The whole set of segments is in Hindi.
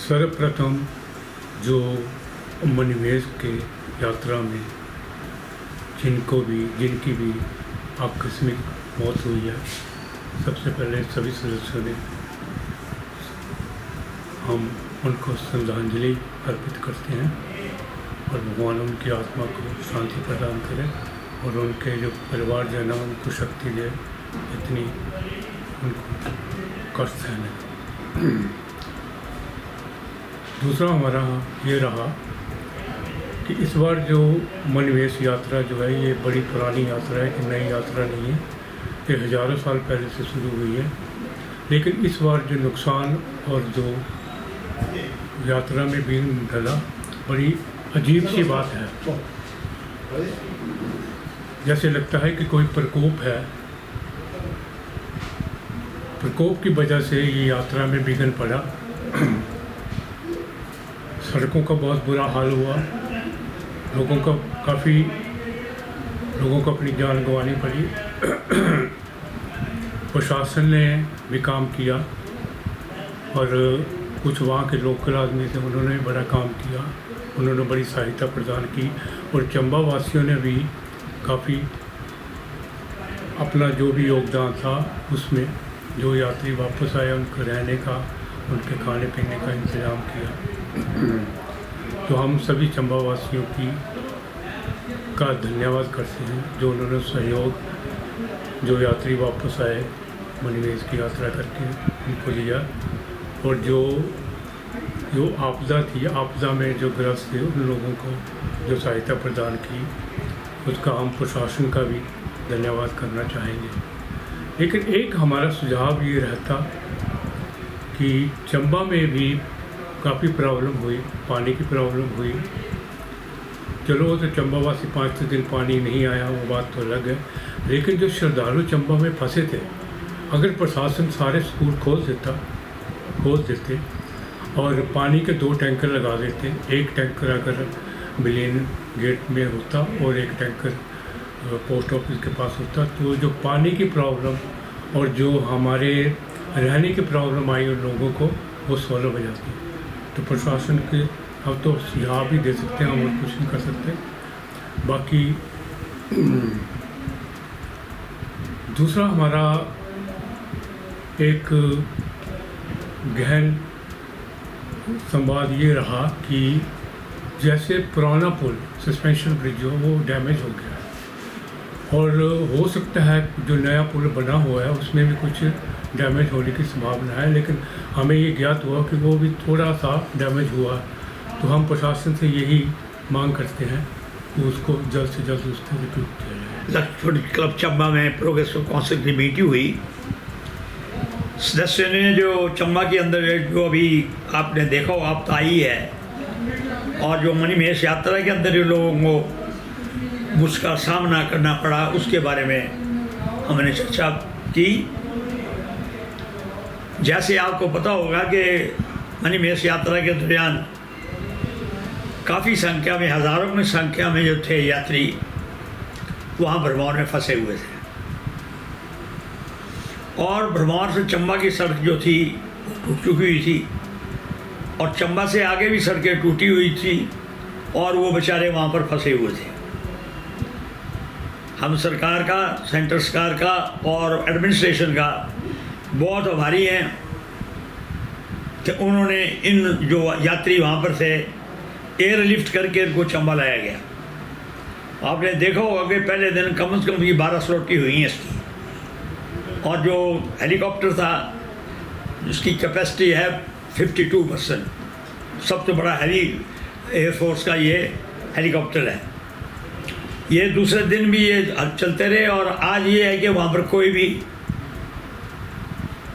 सर्वप्रथम जो मणिमहेश के यात्रा में जिनकी भी आकस्मिक मौत हुई है, सबसे पहले सभी सदस्यों ने हम उनको श्रद्धांजलि अर्पित करते हैं और भगवान उनकी आत्मा को शांति प्रदान करें और उनके जो परिवारजन है उनको शक्ति दे इतनी उनको कष्ट सहने। दूसरा हमारा ये रहा कि इस बार जो मणिमहेश यात्रा जो है ये बड़ी पुरानी यात्रा है, कि नई यात्रा नहीं है, ये हज़ारों साल पहले से शुरू हुई है। लेकिन इस बार जो नुकसान और जो यात्रा में भी डला, बड़ी अजीब सी बात है। जैसे लगता है कि कोई प्रकोप है, प्रकोप की वजह से ये यात्रा में विघ्न पड़ा। सड़कों का बहुत बुरा हाल हुआ, काफ़ी लोगों को अपनी जान गंवानी पड़ी। प्रशासन ने भी काम किया और कुछ वहाँ के लोकल आदमी थे, उन्होंने भी बड़ा काम किया, उन्होंने बड़ी सहायता प्रदान की। और चंबा वासियों ने भी काफ़ी अपना जो भी योगदान था उसमें, जो यात्री वापस आए उनको रहने का, उनके खाने पीने का इंतज़ाम किया। तो हम सभी चंबा वासियों का धन्यवाद करते हैं जो उन्होंने सहयोग, जो यात्री वापस आए मणिमहेश की यात्रा करके उनको लिया। और जो आपदा थी, आपदा में जो ग्रस्त थे उन लोगों को जो सहायता प्रदान की, उसका हम प्रशासन का भी धन्यवाद करना चाहेंगे। लेकिन एक हमारा सुझाव ये रहता कि चंबा में भी काफ़ी प्रॉब्लम हुई, पानी की प्रॉब्लम हुई। चलो वो तो चंबा वासी 5 दिन पानी नहीं आया, वो बात तो अलग है। लेकिन जो श्रद्धालु चंबा में फंसे थे, अगर प्रशासन सारे स्कूल खोल देते और पानी के 2 टैंकर लगा देते, एक टैंकर अगर बिलेन गेट में होता और एक टैंकर पोस्ट ऑफिस के पास होता, तो जो पानी की प्रॉब्लम और जो हमारे रहने की प्रॉब्लम आई उन लोगों को, वो सॉल्व हो जाती। तो प्रशासन के अब तो सुझाव भी दे सकते हैं, हम और कुछ नहीं कर सकते। बाकी दूसरा हमारा एक गहन संवाद ये रहा कि जैसे पुराना पुल, सस्पेंशन ब्रिज जो वो डैमेज हो गया है और हो सकता है जो नया पुल बना हुआ है उसमें भी कुछ डैमेज होने की संभावना है। लेकिन हमें ये ज्ञात हुआ कि वो भी थोड़ा सा डैमेज हुआ। तो हम प्रशासन से यही मांग करते हैं कि उसको जल्द से जल्द उसको रिपेयर किया जाए। लक्ष्मण क्लब चंबा में प्रोग्रेसिव काउंसिल की मीटिंग हुई। सदस्यों ने जो चंबा के अंदर जो अभी आपने देखा वो आपदा आई है और जो मणिमहेश यात्रा के अंदर जो लोगों को उसका सामना करना पड़ा, उसके बारे में हमने चर्चा की। जैसे आपको पता होगा कि मणिमहेश यात्रा के दौरान काफ़ी संख्या में, हज़ारों में संख्या में जो थे यात्री वहाँ भरमौर में फंसे हुए थे और भरमौर से चंबा की सड़क जो थी टूट चुकी हुई थी और चंबा से आगे भी सड़कें टूटी हुई थी और वो बेचारे वहाँ पर फंसे हुए थे। हम सरकार का, सेंटर सरकार का और एडमिनिस्ट्रेशन का बहुत आभारी हैं कि उन्होंने इन जो यात्री वहाँ पर थे एयरलिफ्ट करके इनको चंबा लाया गया। आपने देखा होगा कि पहले दिन कम से कम ये 12 स्लॉटी हुई हैं इसकी, और जो हेलीकॉप्टर था जिसकी कैपेसिटी है 52%, सबसे बड़ा एयरफोर्स का ये हेलीकॉप्टर है। ये दूसरे दिन भी ये चलते रहे और आज ये है कि वहाँ पर कोई भी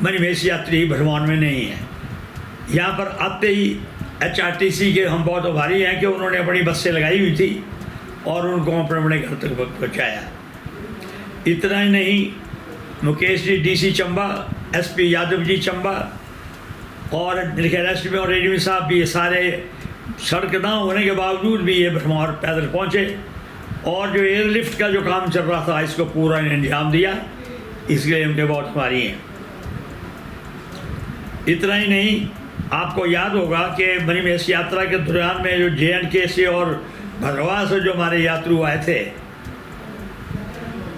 मणिमहेश यात्री भरमौर में नहीं है। यहाँ पर आते ही HRTC के हम बहुत आभारी हैं कि उन्होंने अपनी बसें लगाई हुई थी और उनको अपने घर तक पहुँचाया। इतना ही नहीं, मुकेश जी DC चंबा, SP यादव जी चंबा और मेरे ख्याल SP और रेडमी साहब भी, ये सारे सड़क ना होने के बावजूद भी ये भरमौर पैदल पहुँचे और जो एयरलिफ्ट का जो काम चल रहा था इसको पूरा अंजाम दिया। इसके लिए उनके बहुत आभारी हैं। इतना ही नहीं, आपको याद होगा कि मणिमहेश यात्रा के दौरान में जो JNK से और भद्रवाह से जो हमारे यात्रु आए थे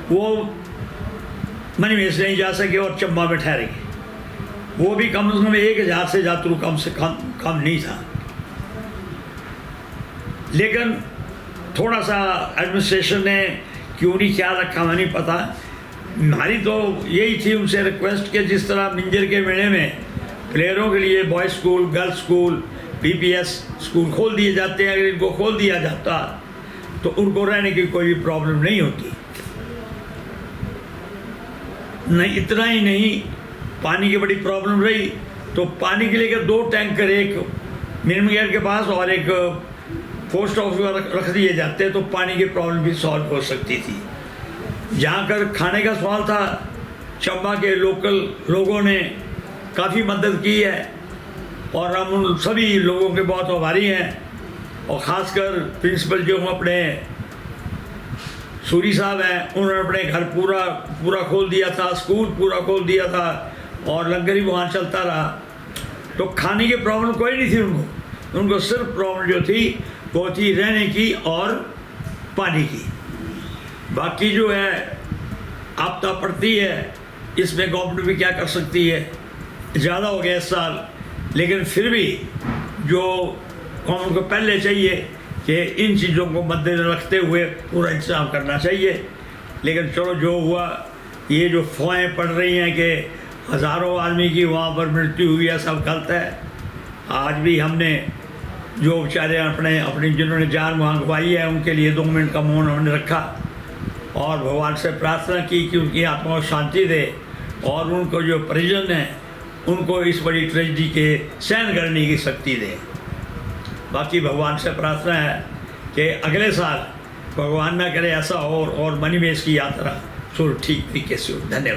वो मणिमहेश नहीं जा सके और चंबा में ठहरे। वो भी कम से कम 1000 से यात्रु कम नहीं था। लेकिन थोड़ा सा एडमिनिस्ट्रेशन ने क्यों नहीं ख्याल रखा हमें नहीं पता। हमारी तो यही थी उनसे रिक्वेस्ट कि जिस तरह मिंजर के मेले में प्लेयरों के लिए boys school, girls school, PPS school खोल दिए जाते हैं, अगर इनको खोल दिया जाता तो उनको रहने की कोई भी प्रॉब्लम नहीं होती। नहीं, इतना ही नहीं, पानी की बड़ी प्रॉब्लम रही तो पानी के लिए 2 टैंकर, एक मिनिमम गेट के पास और एक पोस्ट ऑफिस रख दिए जाते तो पानी की प्रॉब्लम भी सॉल्व हो सकती थी। जहाँ कर खाने का सवाल था, चंबा के लोकल लोगों ने काफ़ी मदद की है और हम उन सभी लोगों के बहुत आभारी हैं। और ख़ासकर प्रिंसिपल जो अपने सूरी साहब हैं, उन्होंने अपने घर पूरा खोल दिया था, स्कूल पूरा खोल दिया था और लंगर ही वहाँ चलता रहा। तो खाने की प्रॉब्लम कोई नहीं थी उनको सिर्फ प्रॉब्लम जो थी वो थी रहने की और पानी की। बाकी जो है आपदा पड़ती है, इसमें गवर्नमेंट भी क्या कर सकती है। ज़्यादा हो गया इस साल, लेकिन फिर भी जो गवर्नमेंट को पहले चाहिए कि इन चीज़ों को मद्देनजर रखते हुए पूरा इंतजाम करना चाहिए। लेकिन चलो जो हुआ, ये जो अफवाहें पड़ रही हैं कि हज़ारों आदमी की वहाँ पर मृत्यु हुई है, सब गलत है। आज भी हमने जो बेचारे अपनी जिन्होंने जान वहाँ गंवाई है उनके लिए 2 मिनट का मौन हमने रखा और भगवान से प्रार्थना की कि उनकी आत्मा को शांति दे और उनको जो परिजन हैं उनको इस बड़ी ट्रेजेडी के सहन करने की शक्ति दे। बाकी भगवान से प्रार्थना है कि अगले साल भगवान ना करे ऐसा हो और मणिमहेश की यात्रा ठीक तरीके से हो। धन्यवाद।